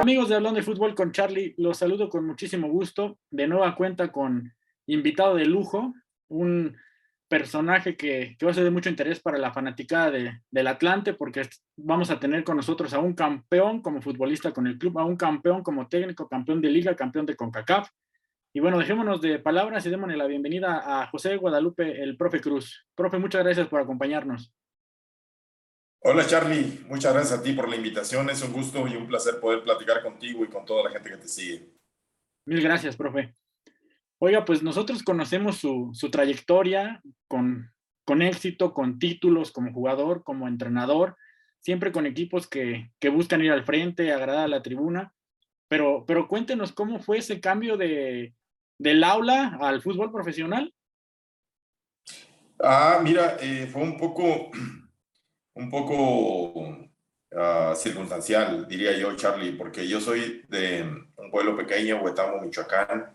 Amigos de Hablando de Fútbol con Charlie, los saludo con muchísimo gusto. De nueva cuenta con invitado de lujo, un personaje que va a ser de mucho interés para la fanaticada del Atlante, porque vamos a tener con nosotros a un campeón como futbolista con el club, a un campeón como técnico, campeón de liga, campeón de CONCACAF. Y bueno, dejémonos de palabras y démosle la bienvenida a José Guadalupe, el profe Cruz. Profe, muchas gracias por acompañarnos. Hola Charlie, muchas gracias a ti por la invitación. Es un gusto y un placer poder platicar contigo y con toda la gente que te sigue. Mil gracias, profe. Oiga, pues nosotros conocemos su trayectoria con éxito, con títulos como jugador, como entrenador, siempre con equipos que buscan ir al frente, agradar a la tribuna. Pero cuéntenos cómo fue ese cambio del aula al fútbol profesional. Mira, fue un poco circunstancial, diría yo, Charlie, porque yo soy de un pueblo pequeño, Huetamo, Michoacán,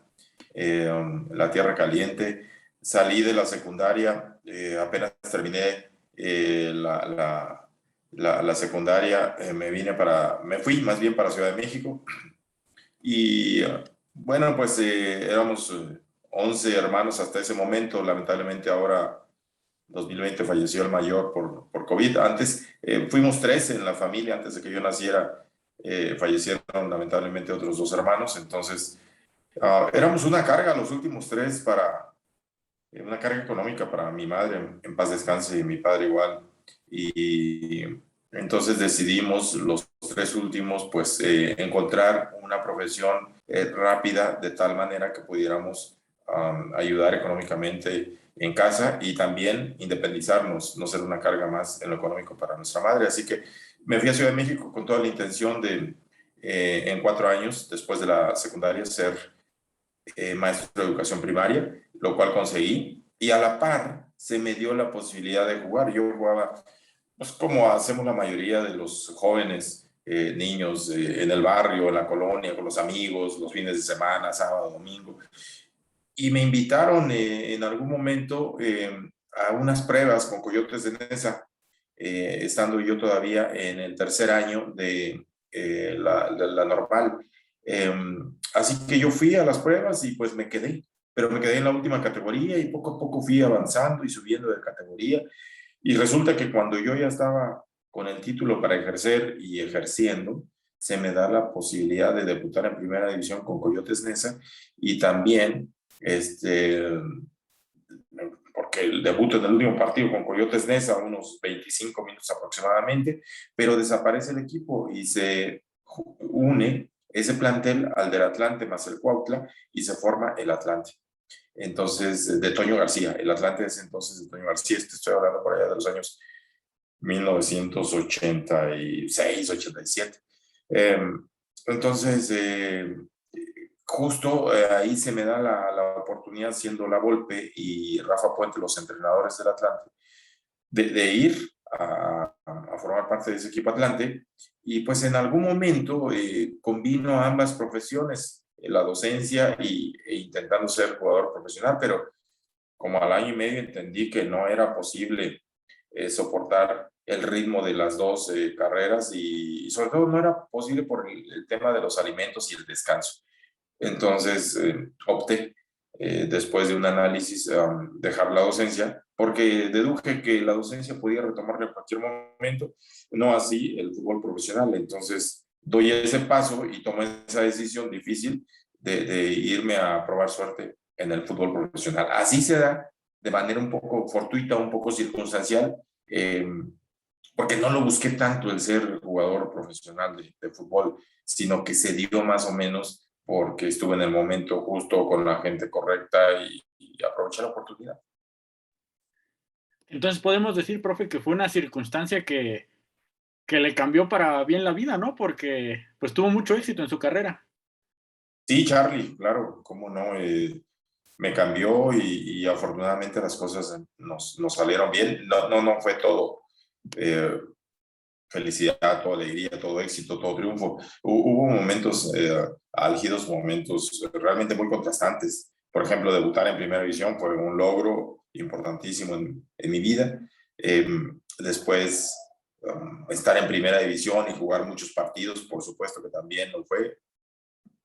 la tierra caliente. Salí de la secundaria, apenas terminé la secundaria, me fui más bien para Ciudad de México. Y bueno, pues éramos 11 hermanos hasta ese momento. Lamentablemente ahora, 2020, falleció el mayor por COVID. Antes fuimos 13 en la familia, antes de que yo naciera, fallecieron lamentablemente otros 2 hermanos. Entonces, éramos una carga los últimos 3 una carga económica para mi madre, en paz descanse, y mi padre igual. Y entonces decidimos los 3 últimos, pues, encontrar una profesión rápida, de tal manera que pudiéramos ayudar económicamente en casa y también independizarnos, no ser una carga más en lo económico para nuestra madre. Así que me fui a Ciudad de México con toda la intención de, en 4 años, después de la secundaria, ser maestro de educación primaria, lo cual conseguí, y a la par se me dio la posibilidad de jugar. Yo jugaba, pues, como hacemos la mayoría de los jóvenes, niños, en el barrio, en la colonia, con los amigos, los fines de semana, sábado, domingo, y me invitaron en algún momento a unas pruebas con Coyotes de Neza, estando yo todavía en el tercer año de la normal. Así que yo fui a las pruebas y pues me quedé, pero me quedé en la última categoría y poco a poco fui avanzando y subiendo de categoría. Y resulta que cuando yo ya estaba con el título para ejercer y ejerciendo, se me da la posibilidad de debutar en primera división con Coyotes Neza, y también porque el debut en el último partido con Coyotes Neza, unos 25 minutos aproximadamente, pero desaparece el equipo y se une ese plantel al del Atlante más el Cuautla, y se forma el Atlante. Entonces, de Toño García, el Atlante de ese entonces de Toño García. Estoy hablando por allá de los años 1986, 87. Entonces, justo ahí se me da la oportunidad, siendo La Volpe y Rafa Puente los entrenadores del Atlante, de ir a formar parte de ese equipo Atlante. Y pues en algún momento combino ambas profesiones, la docencia e intentando ser jugador profesional, pero como al año y medio entendí que no era posible soportar el ritmo de las dos carreras, y sobre todo no era posible por el tema de los alimentos y el descanso. Entonces opté, después de un análisis, dejar la docencia, porque deduje que la docencia podía retomarla en cualquier momento, no así el fútbol profesional. Entonces doy ese paso y tomo esa decisión difícil de irme a probar suerte en el fútbol profesional. Así se da de manera un poco fortuita, un poco circunstancial, porque no lo busqué tanto el ser jugador profesional de fútbol, sino que se dio más o menos porque estuve en el momento justo con la gente correcta y aproveché la oportunidad. Entonces podemos decir, profe, que fue una circunstancia que le cambió para bien la vida, ¿no? Porque pues tuvo mucho éxito en su carrera. Sí, Charlie, claro, cómo no. Me cambió y afortunadamente las cosas nos salieron bien. No fue todo felicidad, toda alegría, todo éxito, todo triunfo. Hubo momentos álgidos, momentos realmente muy contrastantes. Por ejemplo, debutar en primera división fue un logro importantísimo en mi vida. Después estar en primera división y jugar muchos partidos, por supuesto que también lo fue,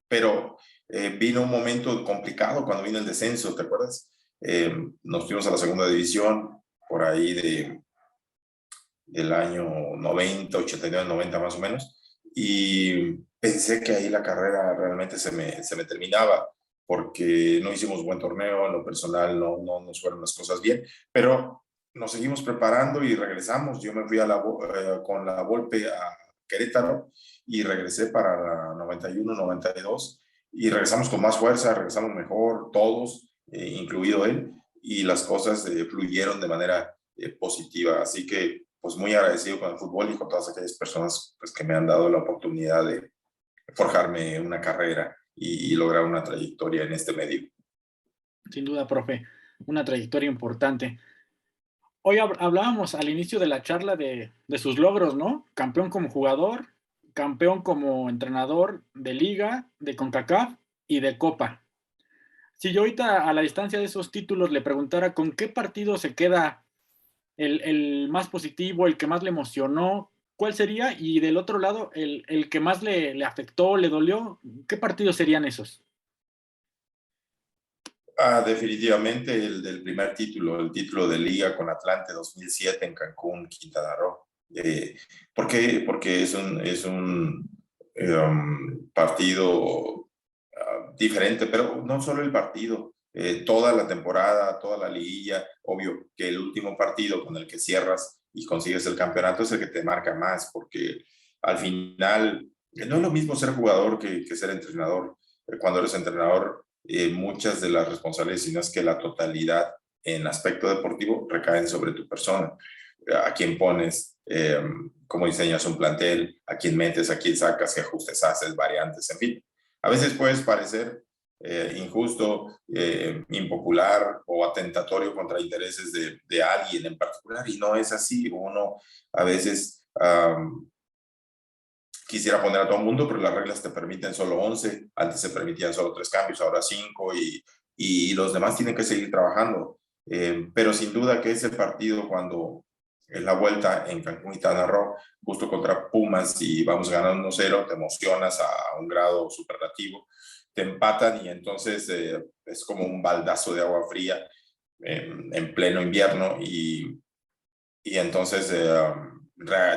pero vino un momento complicado cuando vino el descenso, ¿te acuerdas? Nos fuimos a la segunda división por ahí del año 90, 89, 90 más o menos, y pensé que ahí la carrera realmente se me terminaba, porque no hicimos buen torneo, en lo personal no nos fueron las cosas bien, pero nos seguimos preparando y regresamos. Yo me fui con la Volpe a Querétaro y regresé para la 91, 92 y regresamos con más fuerza, regresamos mejor, todos, incluido él, y las cosas fluyeron de manera positiva. Así que, pues muy agradecido con el fútbol y con todas aquellas personas pues, que me han dado la oportunidad de forjarme una carrera y lograr una trayectoria en este medio. Sin duda, profe, una trayectoria importante. Hoy hablábamos al inicio de la charla de sus logros, ¿no? Campeón como jugador, campeón como entrenador de liga, de CONCACAF y de Copa. Si yo ahorita a la distancia de esos títulos le preguntara con qué partido se queda el más positivo, el que más le emocionó, ¿cuál sería? Y del otro lado, el que más le afectó, le dolió, ¿qué partidos serían esos? Definitivamente el del primer título, el título de Liga con Atlante 2007 en Cancún, Quintana Roo. ¿Por qué? Porque es un partido diferente, pero no solo el partido, toda la temporada, toda la liguilla, obvio que el último partido con el que cierras y consigues el campeonato es el que te marca más, porque al final no es lo mismo ser jugador que ser entrenador. Cuando eres entrenador, muchas de las responsabilidades, si no es que la totalidad en aspecto deportivo, recaen sobre tu persona. A quién pones, cómo diseñas un plantel, a quién metes, a quién sacas, qué ajustes haces, variantes, en fin. A veces puedes parecer injusto, impopular o atentatorio contra intereses de alguien en particular, y no es así. Uno a veces quisiera poner a todo el mundo, pero las reglas te permiten solo 11. Antes se permitían solo 3 cambios, ahora 5, y los demás tienen que seguir trabajando. Pero sin duda que ese partido, cuando en la vuelta en Cancún y Quintana Roo, justo contra Pumas, y vamos ganando 1-0, te emocionas a un grado superlativo, te empatan y entonces es como un baldazo de agua fría en pleno invierno, y entonces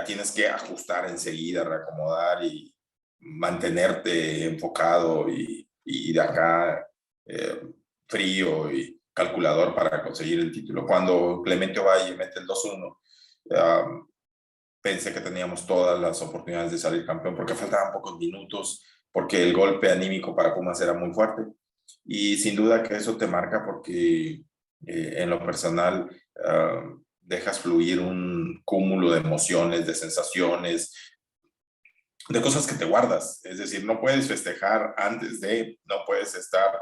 tienes que ajustar enseguida, reacomodar y mantenerte enfocado y de acá frío y calculador para conseguir el título. Cuando Clemente Ovalle mete el 2-1, pensé que teníamos todas las oportunidades de salir campeón porque faltaban pocos minutos, porque el golpe anímico para Pumas era muy fuerte. Y sin duda que eso te marca porque en lo personal dejas fluir un cúmulo de emociones, de sensaciones, de cosas que te guardas. Es decir, no puedes festejar antes de, no puedes estar.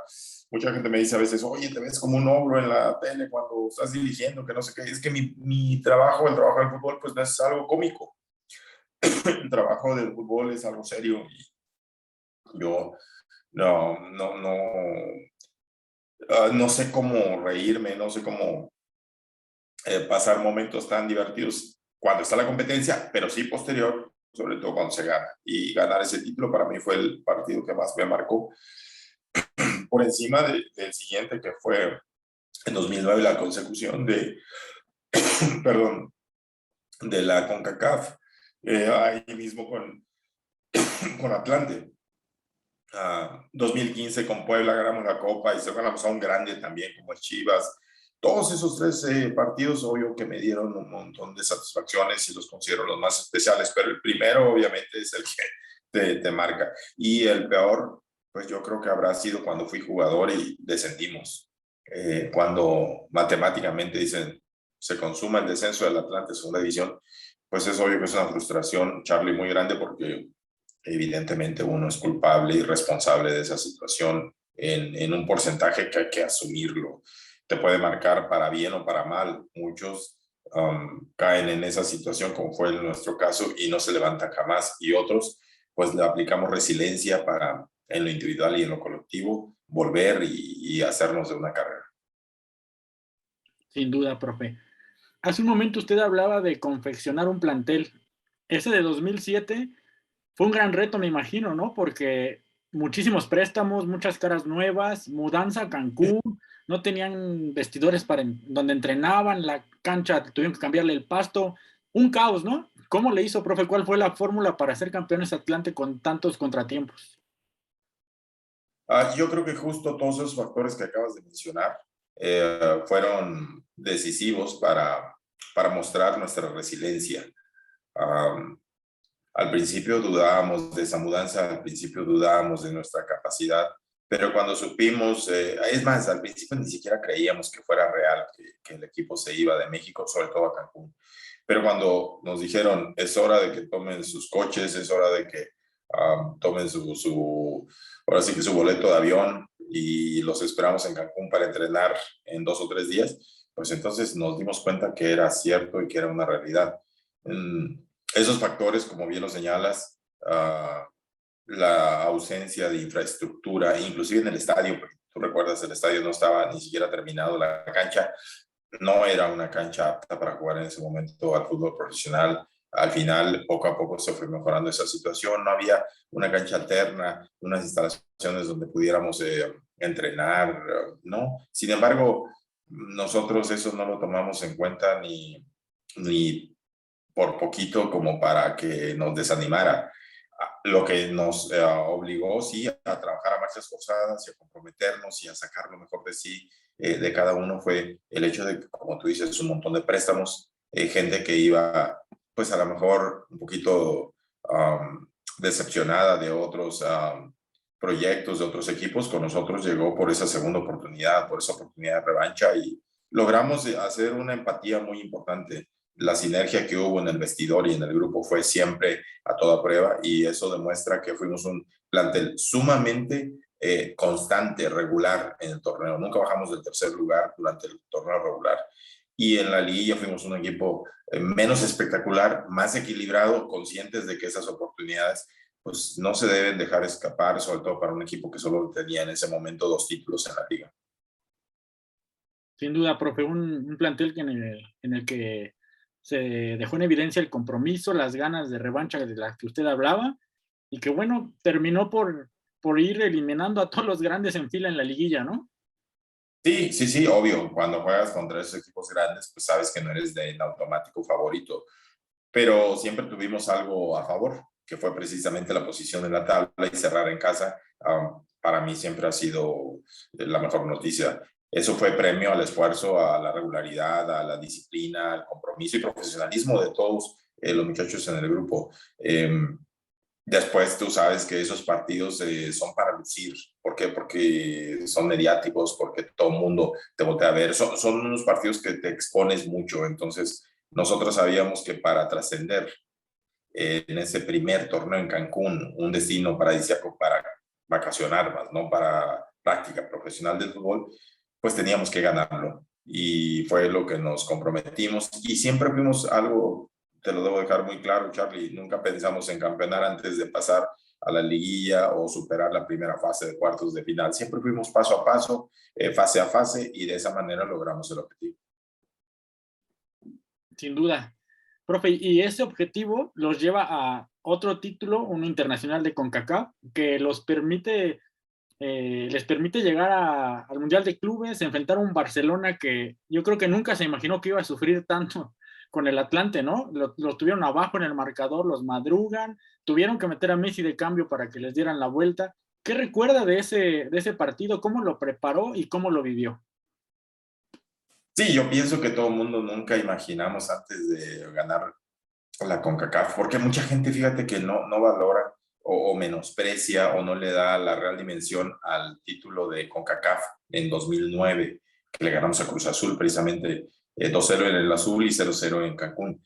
Mucha gente me dice a veces, oye, te ves como un ogro en la tele cuando estás dirigiendo, que no sé qué. Es que mi trabajo, el trabajo del fútbol, pues no es algo cómico. El trabajo del fútbol es algo serio y yo no sé cómo reírme, no sé cómo pasar momentos tan divertidos cuando está la competencia, pero sí posterior, sobre todo cuando se gana. Y ganar ese título para mí fue el partido que más me marcó, por encima del siguiente, que fue en 2009 la consecución perdón, de la CONCACAF, ahí mismo con Atlante. 2015 con Puebla ganamos la Copa y se ganamos a un grande también como el Chivas. Todos esos 3 partidos, obvio que me dieron un montón de satisfacciones y los considero los más especiales, pero el primero obviamente es el que te marca. Y el peor, pues yo creo que habrá sido cuando fui jugador y descendimos. Cuando matemáticamente dicen se consuma el descenso del Atlante segunda división, pues es obvio que es una frustración, Charlie, muy grande, porque evidentemente uno es culpable y responsable de esa situación en un porcentaje que hay que asumirlo. Te puede marcar para bien o para mal. Muchos caen en esa situación, como fue en nuestro caso, y no se levantan jamás. Y otros, pues le aplicamos resiliencia para, en lo individual y en lo colectivo, volver y hacernos de una carrera. Sin duda, profe. Hace un momento usted hablaba de confeccionar un plantel. ese de 2007 fue un gran reto, me imagino, ¿no? Porque muchísimos préstamos, muchas caras nuevas, mudanza a Cancún, no tenían vestidores donde entrenaban, la cancha tuvieron que cambiarle el pasto, un caos, ¿no? ¿Cómo le hizo, profe? ¿Cuál fue la fórmula para ser campeones Atlante con tantos contratiempos? Yo creo que justo todos esos factores que acabas de mencionar fueron decisivos para mostrar nuestra resiliencia. Um, Al principio dudábamos de esa mudanza, al principio dudábamos de nuestra capacidad, pero cuando supimos, es más, al principio ni siquiera creíamos que fuera real, que el equipo se iba de México, sobre todo a Cancún. Pero cuando nos dijeron, es hora de que tomen sus coches, es hora de que tomen ahora sí que su boleto de avión y los esperamos en Cancún para entrenar en 2 o 3 días, pues entonces nos dimos cuenta que era cierto y que era una realidad. Esos factores, como bien lo señalas, la ausencia de infraestructura, inclusive en el estadio, porque tú recuerdas, el estadio no estaba ni siquiera terminado, la cancha no era una cancha apta para jugar en ese momento al fútbol profesional. Al final, poco a poco se fue mejorando esa situación. No había una cancha alterna, unas instalaciones donde pudiéramos entrenar, ¿no? Sin embargo, nosotros eso no lo tomamos en cuenta ni por poquito como para que nos desanimara. Lo que nos obligó, sí, a trabajar a marchas forzadas y a comprometernos y a sacar lo mejor de sí, de cada uno, fue el hecho de que, como tú dices, un montón de préstamos, gente que iba, pues a lo mejor un poquito decepcionada de otros proyectos, de otros equipos, con nosotros llegó por esa segunda oportunidad, por esa oportunidad de revancha, y logramos hacer una empatía muy importante. La sinergia que hubo en el vestidor y en el grupo fue siempre a toda prueba, y eso demuestra que fuimos un plantel sumamente constante, regular en el torneo. Nunca bajamos del tercer lugar durante el torneo regular, y en la liguilla fuimos un equipo menos espectacular, más equilibrado, conscientes de que esas oportunidades pues no se deben dejar escapar, sobre todo para un equipo que solo tenía en ese momento 2 títulos en la liga. Sin duda, profe, un plantel en el que se dejó en evidencia el compromiso, las ganas de revancha de las que usted hablaba, y que bueno, terminó por ir eliminando a todos los grandes en fila en la liguilla, ¿no? Sí, sí, sí, obvio. Cuando juegas contra esos equipos grandes, pues sabes que no eres en automático favorito, pero siempre tuvimos algo a favor, que fue precisamente la posición en la tabla y cerrar en casa. Para mí siempre ha sido la mejor noticia. Eso fue premio al esfuerzo, a la regularidad, a la disciplina, al compromiso y profesionalismo de todos los muchachos en el grupo. Después tú sabes que esos partidos son para lucir. ¿Por qué? Porque son mediáticos, porque todo el mundo te voltea a ver. Son unos partidos que te expones mucho. Entonces, nosotros sabíamos que para trascender en ese primer torneo en Cancún, un destino paradisíaco para vacacionar más, no para práctica profesional del fútbol, pues teníamos que ganarlo. Y fue lo que nos comprometimos. Y siempre fuimos algo, te lo debo dejar muy claro, Charlie, nunca pensamos en campeonar antes de pasar a la liguilla o superar la primera fase de cuartos de final. Siempre fuimos paso a paso, fase a fase, y de esa manera logramos el objetivo. Sin duda. Profe, y ese objetivo los lleva a otro título, un internacional de CONCACAF, que les permite llegar al Mundial de Clubes, enfrentar a un Barcelona que yo creo que nunca se imaginó que iba a sufrir tanto con el Atlante, ¿no? Lo tuvieron abajo en el marcador, los madrugan, tuvieron que meter a Messi de cambio para que les dieran la vuelta. ¿Qué recuerda de ese partido? ¿Cómo lo preparó y cómo lo vivió? Sí, yo pienso que todo el mundo nunca imaginamos antes de ganar la CONCACAF, porque mucha gente, fíjate que no valora o menosprecia o no le da la real dimensión al título de CONCACAF en 2009, que le ganamos a Cruz Azul precisamente 2-0 en el Azul y 0-0 en Cancún.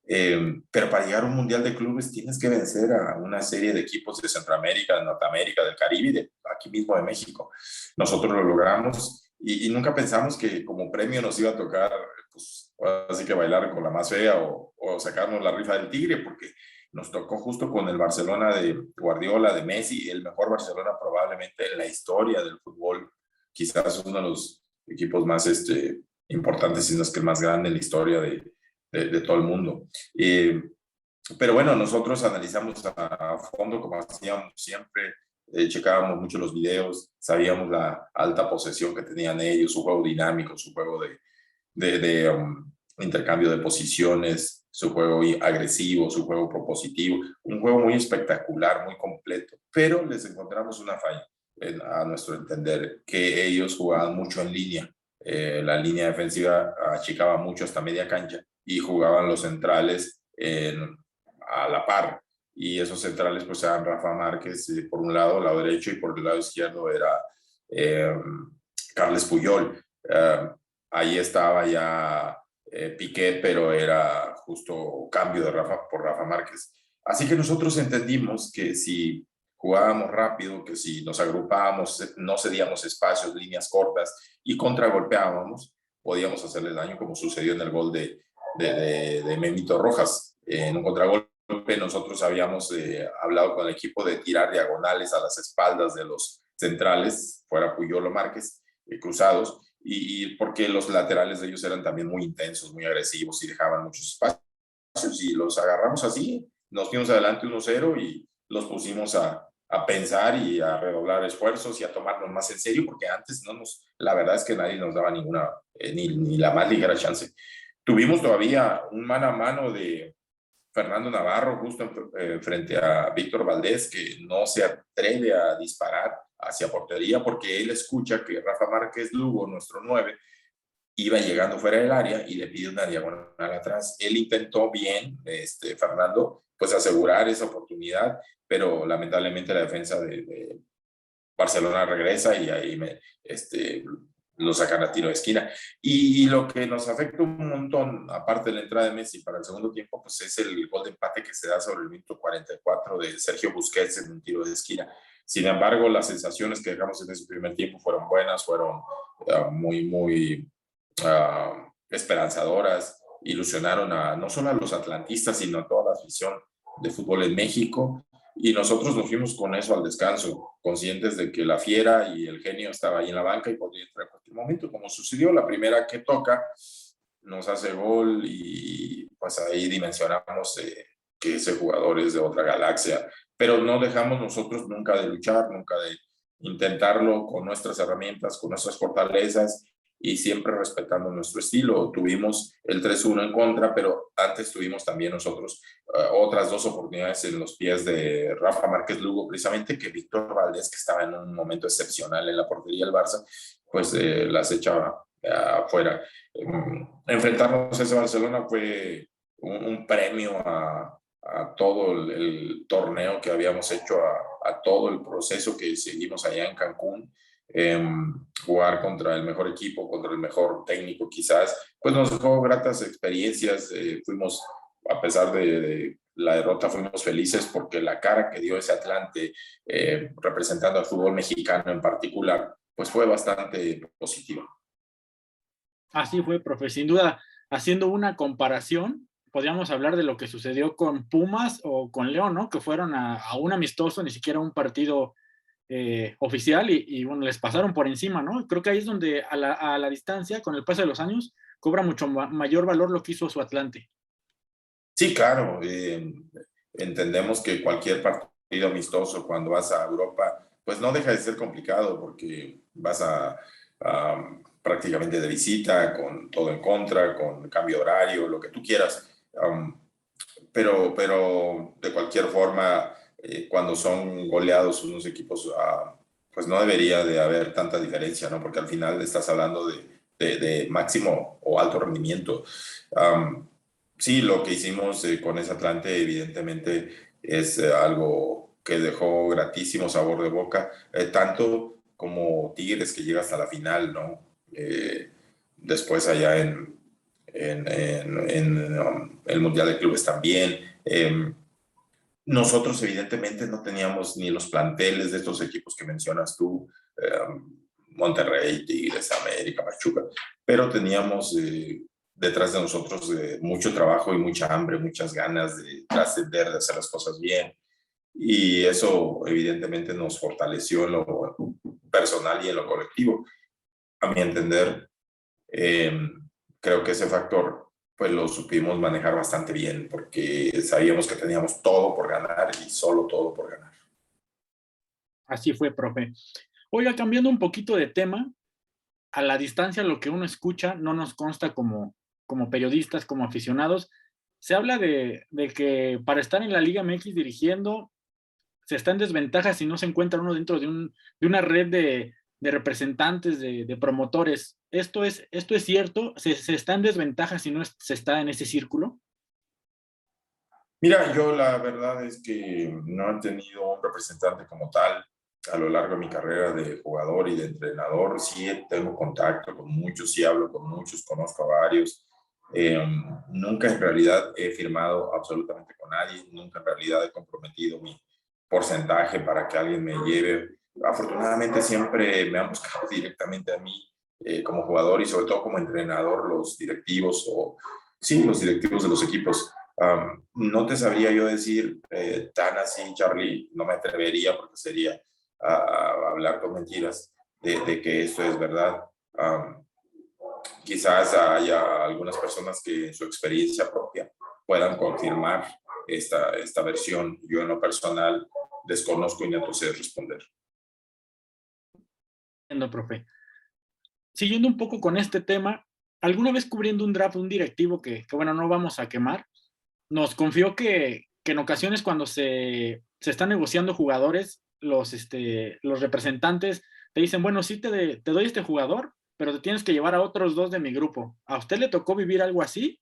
Pero para llegar a un Mundial de Clubes tienes que vencer a una serie de equipos de Centroamérica, de Norteamérica, del Caribe y de aquí mismo de México. Nosotros lo logramos, y nunca pensamos que como premio nos iba a tocar, pues así que bailar con la más fea o sacarnos la rifa del tigre, porque nos tocó justo con el Barcelona de Guardiola, de Messi, el mejor Barcelona probablemente en la historia del fútbol, quizás uno de los equipos más importantes, si no es que el más grande en la historia de todo el mundo. Pero bueno, nosotros analizamos a fondo como hacíamos siempre, checábamos mucho los videos, sabíamos la alta posesión que tenían ellos, su juego dinámico, su juego de intercambio de posiciones, su juego agresivo, su juego propositivo, un juego muy espectacular, muy completo, pero les encontramos una falla, a nuestro entender, que ellos jugaban mucho en línea. La línea defensiva achicaba mucho hasta media cancha y jugaban los centrales a la par. Y esos centrales pues eran Rafa Márquez por un lado derecho, y por el lado izquierdo era eh, Carles Puyol. Ahí estaba ya Piqué, pero era justo cambio de Rafa por Rafa Márquez. Así que nosotros entendimos que si jugábamos rápido, que si nos agrupábamos, no cedíamos espacios, líneas cortas y contragolpeábamos, podíamos hacerle daño, como sucedió en el gol de Memito Rojas. En un contragolpe nosotros habíamos hablado con el equipo de tirar diagonales a las espaldas de los centrales, fuera Puyol o Márquez, cruzados, y porque los laterales de ellos eran también muy intensos, muy agresivos y dejaban muchos espacios, y los agarramos así, nos fuimos adelante 1-0 y los pusimos a pensar y a redoblar esfuerzos y a tomarnos más en serio, porque antes la verdad es que nadie nos daba ninguna, ni la más ligera chance. Tuvimos todavía un mano a mano de Fernando Navarro justo frente a Víctor Valdés, que no se atreve a disparar hacia portería porque él escucha que Rafa Márquez Lugo, nuestro 9, iba llegando fuera del área y le pide una diagonal atrás. Él intentó bien, Fernando, pues asegurar esa oportunidad, pero lamentablemente la defensa de Barcelona regresa y ahí lo sacan a tiro de esquina. Y lo que nos afecta un montón, aparte de la entrada de Messi para el segundo tiempo, pues es el gol de empate que se da sobre el minuto 44 de Sergio Busquets en un tiro de esquina. Sin embargo, las sensaciones que dejamos en ese primer tiempo fueron buenas, fueron muy esperanzadoras, ilusionaron no solo a los atlantistas, sino a toda la afición de fútbol en México. Y nosotros nos fuimos con eso al descanso, conscientes de que la fiera y el genio estaba ahí en la banca y podía entrar en cualquier momento, como sucedió la primera que toca, nos hace gol y pues ahí dimensionamos que ese jugador es de otra galaxia, pero no dejamos nosotros nunca de luchar, nunca de intentarlo con nuestras herramientas, con nuestras fortalezas y siempre respetando nuestro estilo. Tuvimos el 3-1 en contra, pero antes tuvimos también nosotros otras dos oportunidades en los pies de Rafa Márquez Lugo, precisamente, que Víctor Valdés, que estaba en un momento excepcional en la portería del Barça, pues las echaba afuera. Enfrentarnos a ese Barcelona fue un premio a todo el torneo que habíamos hecho, a todo el proceso que seguimos allá en Cancún. Jugar contra el mejor equipo, contra el mejor técnico quizás, pues nos dejó gratas experiencias. Fuimos, a pesar de la derrota, fuimos felices porque la cara que dio ese Atlante, representando al fútbol mexicano en particular, pues fue bastante positiva. Así fue, profe. Sin duda, haciendo una comparación, podríamos hablar de lo que sucedió con Pumas o con León, ¿no? Que fueron a un amistoso, ni siquiera un partido oficial y, bueno, les pasaron por encima, ¿no? Creo que ahí es donde a la distancia, con el paso de los años, cobra mucho mayor valor lo que hizo su Atlante. Sí, claro. Entendemos que cualquier partido amistoso cuando vas a Europa, pues no deja de ser complicado porque vas prácticamente de visita, con todo en contra, con cambio de horario, lo que tú quieras. Pero de cualquier forma, cuando son goleados unos equipos, pues no debería de haber tanta diferencia, ¿no? Porque al final estás hablando de máximo o alto rendimiento. Sí, lo que hicimos con ese Atlante evidentemente es algo que dejó gratísimo sabor de boca, tanto como Tigres, que llega hasta la final, ¿no? Después allá en el Mundial de Clubes también. Nosotros evidentemente no teníamos ni los planteles de estos equipos que mencionas tú, Monterrey, Tigres, América, Pachuca, pero teníamos detrás de nosotros mucho trabajo y mucha hambre, muchas ganas de trascender, de hacer las cosas bien. Y eso evidentemente nos fortaleció en lo personal y en lo colectivo. A mi entender, creo que ese factor pues lo supimos manejar bastante bien porque sabíamos que teníamos todo por ganar y solo todo por ganar. Así fue, profe. Oiga, cambiando un poquito de tema, a la distancia lo que uno escucha no nos consta como periodistas, como aficionados. Se habla de que para estar en la Liga MX dirigiendo se está en desventaja si no se encuentra uno dentro de una red de representantes, de promotores. ¿Esto es cierto? ¿Se está en desventaja si no se está en ese círculo? Mira, yo la verdad es que no he tenido un representante como tal a lo largo de mi carrera de jugador y de entrenador. Sí tengo contacto con muchos, sí hablo con muchos, conozco a varios. Nunca en realidad he firmado absolutamente con nadie, nunca en realidad he comprometido mi porcentaje para que alguien me lleve. Afortunadamente siempre me han buscado directamente a mí como jugador y sobre todo como entrenador los directivos o sí, los directivos de los equipos. No te sabría yo decir tan así, Charlie, no me atrevería porque sería hablar con mentiras de que esto es verdad. Quizás haya algunas personas que en su experiencia propia puedan confirmar esta versión. Yo en lo personal desconozco y no sé responder. Entiendo, profe. Siguiendo un poco con este tema, alguna vez cubriendo un draft, un directivo que bueno, no vamos a quemar, nos confió que en ocasiones cuando se están negociando jugadores, los representantes te dicen, bueno, sí te doy este jugador, pero te tienes que llevar a otros dos de mi grupo. ¿A usted le tocó vivir algo así?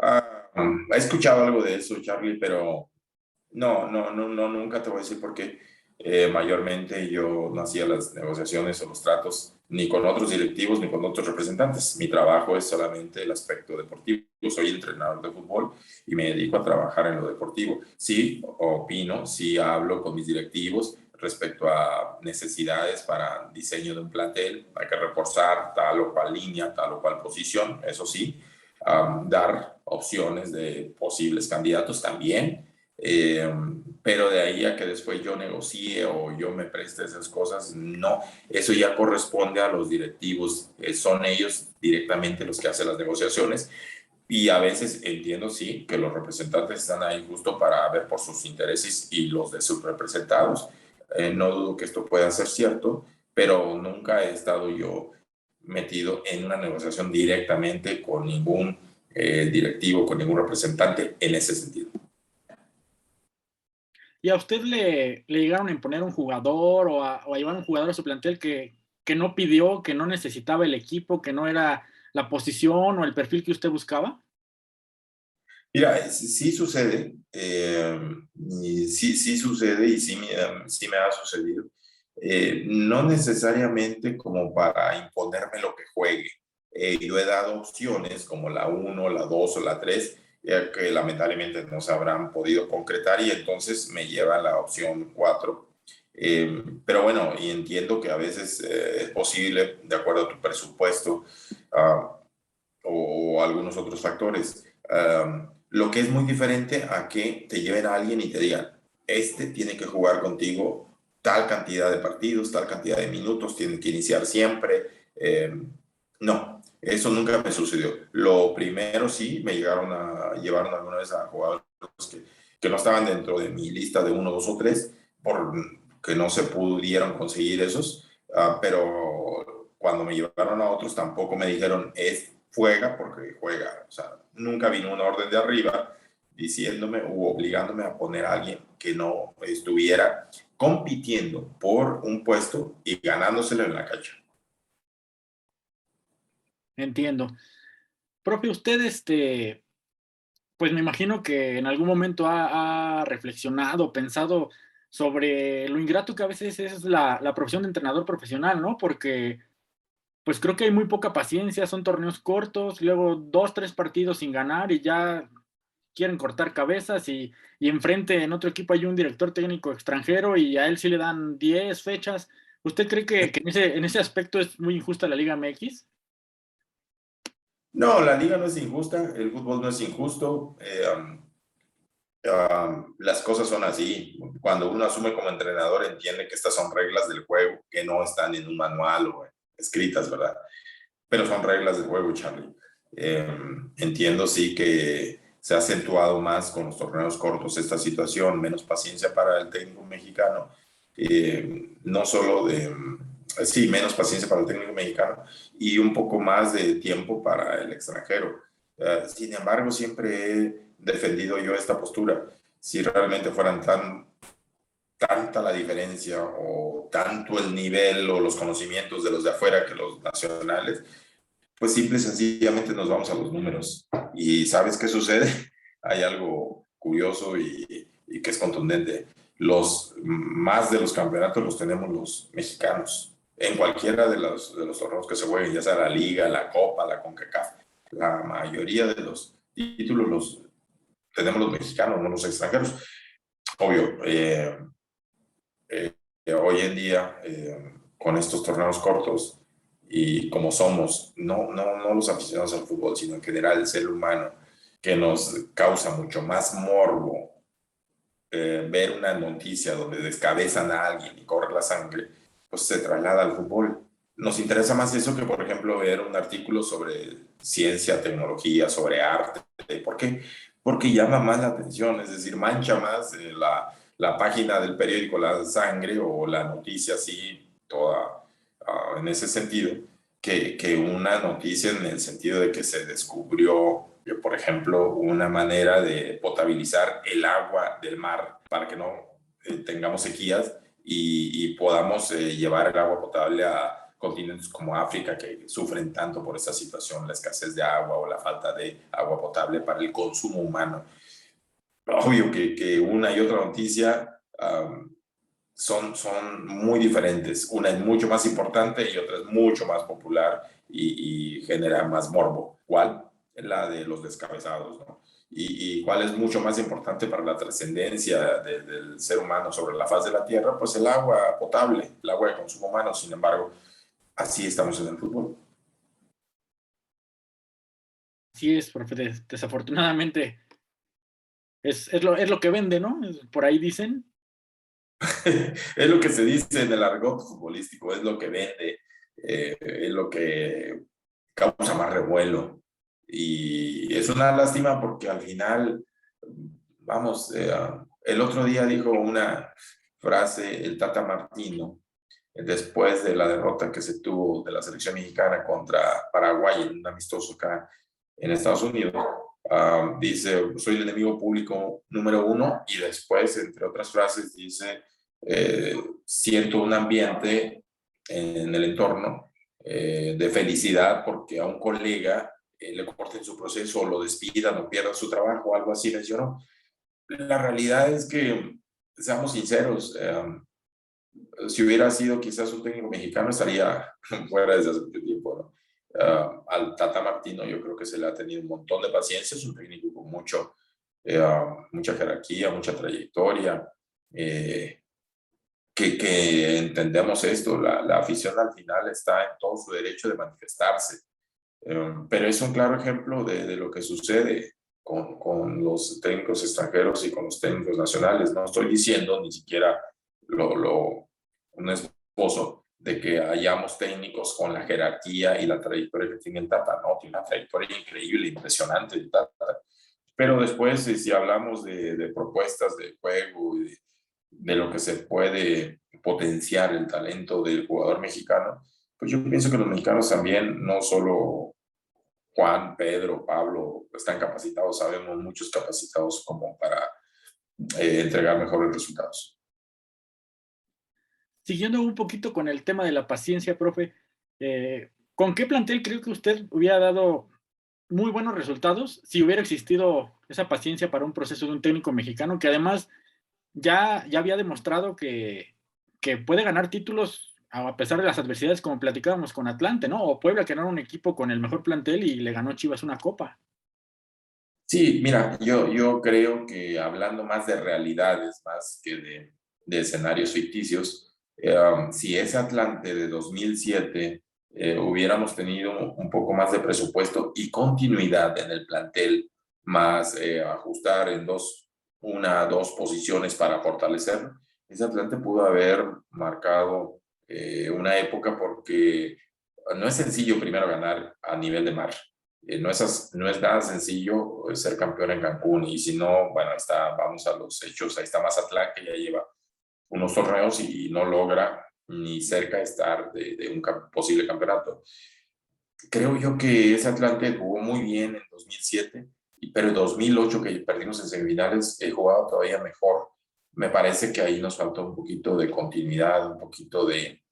He escuchado algo de eso, Charlie, pero no, nunca te voy a decir por qué. Mayormente yo no hacía las negociaciones o los tratos ni con otros directivos ni con otros representantes. Mi trabajo es solamente el aspecto deportivo. Yo soy entrenador de fútbol y me dedico a trabajar en lo deportivo. Sí, opino, sí hablo con mis directivos respecto a necesidades para diseño de un plantel. Hay que reforzar tal o cual línea, tal o cual posición, eso sí. Dar opciones de posibles candidatos también. Pero de ahí a que después yo negocie o yo me preste esas cosas, no, eso ya corresponde a los directivos, son ellos directamente los que hacen las negociaciones y a veces entiendo, sí, que los representantes están ahí justo para ver por sus intereses y los de sus representados. No dudo que esto pueda ser cierto, pero nunca he estado yo metido en una negociación directamente con ningún directivo, con ningún representante en ese sentido. ¿Y a usted le llegaron a imponer un jugador o a llevar un jugador a su plantel que no pidió, que no necesitaba el equipo, que no era la posición o el perfil que usted buscaba? Mira, sí sucede, y sí sucede y sí me ha sucedido. No necesariamente como para imponerme lo que juegue. Yo he dado opciones como la uno, la 2 o la 3 que lamentablemente no se habrán podido concretar y entonces me lleva a la opción 4. Pero bueno, y entiendo que a veces es posible, de acuerdo a tu presupuesto, uh, o algunos otros factores. Lo que es muy diferente a que te lleven a alguien y te digan, este tiene que jugar contigo tal cantidad de partidos, tal cantidad de minutos, tiene que iniciar siempre. No, eso nunca me sucedió. Lo primero sí, me llevaron alguna vez a jugadores que no estaban dentro de mi lista de uno, dos o tres, porque no se pudieron conseguir esos, pero cuando me llevaron a otros tampoco me dijeron, juega porque juega. O sea, nunca vino una orden de arriba diciéndome u obligándome a poner a alguien que no estuviera compitiendo por un puesto y ganándoselo en la cancha. Entiendo. Profe, usted, pues me imagino que en algún momento ha reflexionado, pensado sobre lo ingrato que a veces es la profesión de entrenador profesional, ¿no? Porque pues creo que hay muy poca paciencia, son torneos cortos, luego 2, 3 partidos sin ganar y ya quieren cortar cabezas y enfrente en otro equipo hay un director técnico extranjero y a él sí le dan 10 fechas. ¿Usted cree que en ese aspecto es muy injusta la Liga MX? No, la liga no es injusta, el fútbol no es injusto. Las cosas son así. Cuando uno asume como entrenador, entiende que estas son reglas del juego, que no están en un manual o escritas, ¿verdad? Pero son reglas del juego, Charlie. Entiendo sí que se ha acentuado más con los torneos cortos esta situación, menos paciencia para el técnico mexicano, no solo sí, menos paciencia para el técnico mexicano y un poco más de tiempo para el extranjero. Sin embargo, siempre he defendido yo esta postura. Si realmente fueran tanta la diferencia o tanto el nivel o los conocimientos de los de afuera que los nacionales, pues simple y sencillamente nos vamos a los números. ¿Y sabes qué sucede? Hay algo curioso y que es contundente. Más de los campeonatos los tenemos los mexicanos. En cualquiera de los torneos que se jueguen, ya sea la Liga, la Copa, la CONCACAF, la mayoría de los títulos los tenemos los mexicanos, no los extranjeros. Obvio, hoy en día, con estos torneos cortos y como somos, no los aficionados al fútbol, sino en general el ser humano, que nos causa mucho más morbo ver una noticia donde descabezan a alguien y corre la sangre, pues se traslada al fútbol. Nos interesa más eso que, por ejemplo, ver un artículo sobre ciencia, tecnología, sobre arte. ¿Por qué? Porque llama más la atención, es decir, mancha más la página del periódico, la sangre o la noticia así, toda en ese sentido, que una noticia en el sentido de que se descubrió, por ejemplo, una manera de potabilizar el agua del mar para que no tengamos sequías y podamos llevar el agua potable a continentes como África, que sufren tanto por esta situación, la escasez de agua o la falta de agua potable para el consumo humano. Obvio que una y otra noticia son muy diferentes. Una es mucho más importante y otra es mucho más popular y genera más morbo. ¿Cuál? La de los descabezados, ¿no? Y cuál es mucho más importante para la trascendencia del ser humano sobre la faz de la Tierra, pues el agua potable, el agua de consumo humano. Sin embargo, así estamos en el fútbol. Sí es, profe, desafortunadamente es lo que vende, ¿no? Por ahí dicen. Es lo que se dice en el argot futbolístico, es lo que vende, es lo que causa más revuelo. Y es una lástima porque al final, vamos, el otro día dijo una frase el Tata Martino, después de la derrota que se tuvo de la selección mexicana contra Paraguay en un amistoso acá en Estados Unidos. Dice, soy el enemigo público número uno, y después, entre otras frases, dice, siento un ambiente en el entorno de felicidad porque a un colega le corten su proceso o lo despidan o pierdan su trabajo, algo así mencionó. La realidad es que, seamos sinceros, si hubiera sido quizás un técnico mexicano estaría fuera desde hace mucho tiempo, ¿no? Al Tata Martino yo creo que se le ha tenido un montón de paciencia, es un técnico con mucha jerarquía, mucha trayectoria, que entendemos esto, la afición al final está en todo su derecho de manifestarse, pero es un claro ejemplo de lo que sucede con los técnicos extranjeros y con los técnicos nacionales. No estoy diciendo ni siquiera un esposo de que hayamos técnicos con la jerarquía y la trayectoria que tiene el Tata, no, tiene una trayectoria increíble, impresionante el Tata. Pero después, si hablamos de propuestas de juego y de lo que se puede potenciar el talento del jugador mexicano, pues yo pienso que los mexicanos también, no solo Juan, Pedro, Pablo, están capacitados, sabemos muchos capacitados como para entregar mejores resultados. Siguiendo un poquito con el tema de la paciencia, profe, ¿con qué plantel creo que usted hubiera dado muy buenos resultados si hubiera existido esa paciencia para un proceso de un técnico mexicano que además ya había demostrado que puede ganar títulos a pesar de las adversidades, como platicábamos con Atlante, ¿no? O Puebla, que no era un equipo con el mejor plantel y le ganó Chivas una copa? Sí, mira, yo creo que hablando más de realidades, más que de escenarios ficticios, si ese Atlante de 2007 hubiéramos tenido un poco más de presupuesto y continuidad en el plantel, más ajustar en dos posiciones para fortalecerlo, ese Atlante pudo haber marcado una época porque no es sencillo primero ganar a nivel de mar. No es nada sencillo ser campeón en Cancún, y si no, bueno, vamos a los hechos. Ahí está Mazatlán, que ya lleva unos torneos y no logra ni cerca estar de un posible campeonato. Creo yo que ese Atlante jugó muy bien en 2007, pero en 2008, que perdimos en semifinales, he jugado todavía mejor. Me parece que ahí nos faltó un poquito de continuidad, un poquito de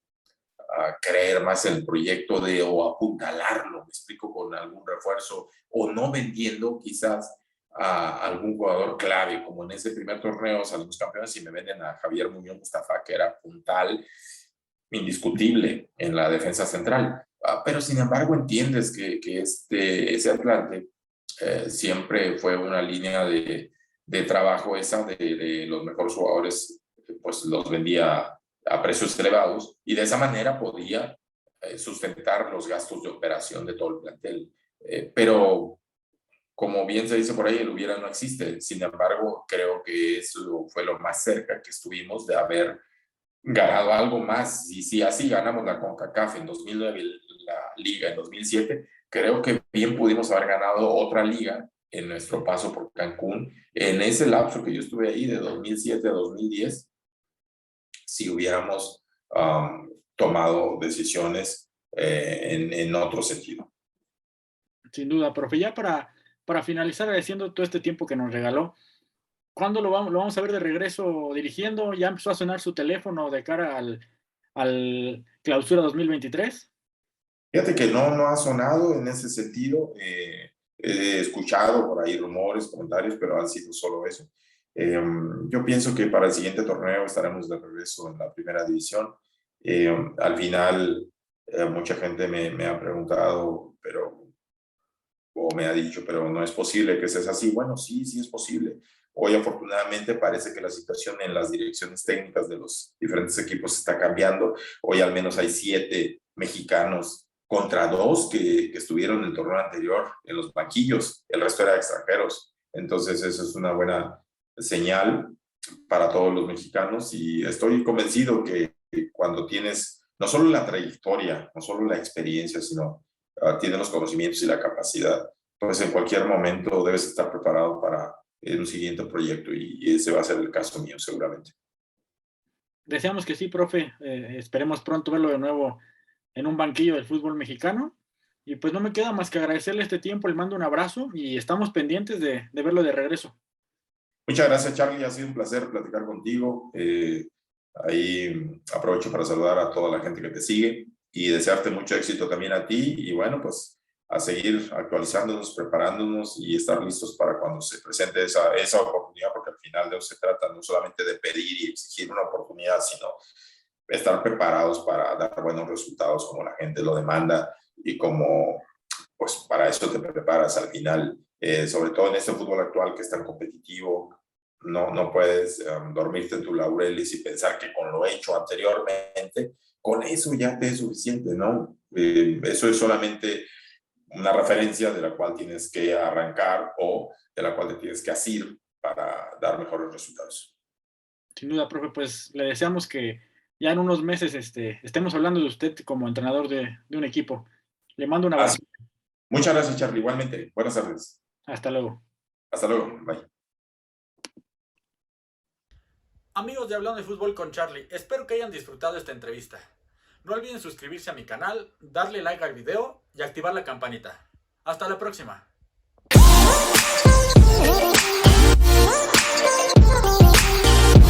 creer más en el proyecto, o apuntalarlo, me explico, con algún refuerzo, o no vendiendo quizás a algún jugador clave, como en ese primer torneo salimos campeones y me venden a Javier Muñoz Mustafa, que era puntal indiscutible en la defensa central. Pero sin embargo entiendes que ese Atlante siempre fue una línea de trabajo esa de los mejores jugadores, pues los vendía a precios elevados, y de esa manera podía sustentar los gastos de operación de todo el plantel. Pero como bien se dice por ahí, el hubiera no existe. Sin embargo, creo que eso fue lo más cerca que estuvimos de haber ganado algo más. Y si así ganamos la CONCACAF en 2009, la Liga en 2007, creo que bien pudimos haber ganado otra liga en nuestro paso por Cancún. En ese lapso que yo estuve ahí, de 2007 a 2010, si hubiéramos tomado decisiones en otro sentido. Sin duda, profe. Ya para finalizar, agradeciendo todo este tiempo que nos regaló, ¿cuándo lo vamos a ver de regreso dirigiendo? ¿Ya empezó a sonar su teléfono de cara al Clausura 2023? Fíjate que no ha sonado en ese sentido. He escuchado por ahí rumores, comentarios, pero han sido solo eso. Yo pienso que para el siguiente torneo estaremos de regreso en la primera división. Al final, mucha gente me ha preguntado, o me ha dicho, pero no es posible que sea así. Bueno, sí es posible. Hoy, afortunadamente, parece que la situación en las direcciones técnicas de los diferentes equipos está cambiando. Hoy al menos hay 7 mexicanos contra 2 que estuvieron en el torneo anterior en los banquillos. El resto era extranjeros. Entonces, eso es una buena señal para todos los mexicanos, y estoy convencido que cuando tienes no solo la trayectoria, no solo la experiencia, sino tienes los conocimientos y la capacidad, pues en cualquier momento debes estar preparado para un siguiente proyecto, y ese va a ser el caso mío seguramente. Deseamos que sí, profe. Esperemos pronto verlo de nuevo en un banquillo del fútbol mexicano. Y pues no me queda más que agradecerle este tiempo, le mando un abrazo y estamos pendientes de verlo de regreso. Muchas gracias, Charlie. Ha sido un placer platicar contigo. Ahí aprovecho para saludar a toda la gente que te sigue y desearte mucho éxito también a ti. Y bueno, pues a seguir actualizándonos, preparándonos y estar listos para cuando se presente esa oportunidad, porque al final de eso se trata, no solamente de pedir y exigir una oportunidad, sino estar preparados para dar buenos resultados como la gente lo demanda, y como pues para eso te preparas al final. Sobre todo en este fútbol actual que es tan competitivo, no puedes dormirte en tus laureles y pensar que con lo hecho anteriormente, con eso ya te es suficiente, ¿no? Eso es solamente una referencia de la cual tienes que arrancar, o de la cual te tienes que asir para dar mejores resultados. Sin duda, profe, pues le deseamos que ya en unos meses estemos hablando de usted como entrenador de un equipo. Le mando un abrazo. Muchas gracias, Charlie. Igualmente. Buenas tardes. Hasta luego. Hasta luego. Bye. Amigos de Hablando de Fútbol con Charlie, espero que hayan disfrutado esta entrevista. No olviden suscribirse a mi canal, darle like al video y activar la campanita. Hasta la próxima.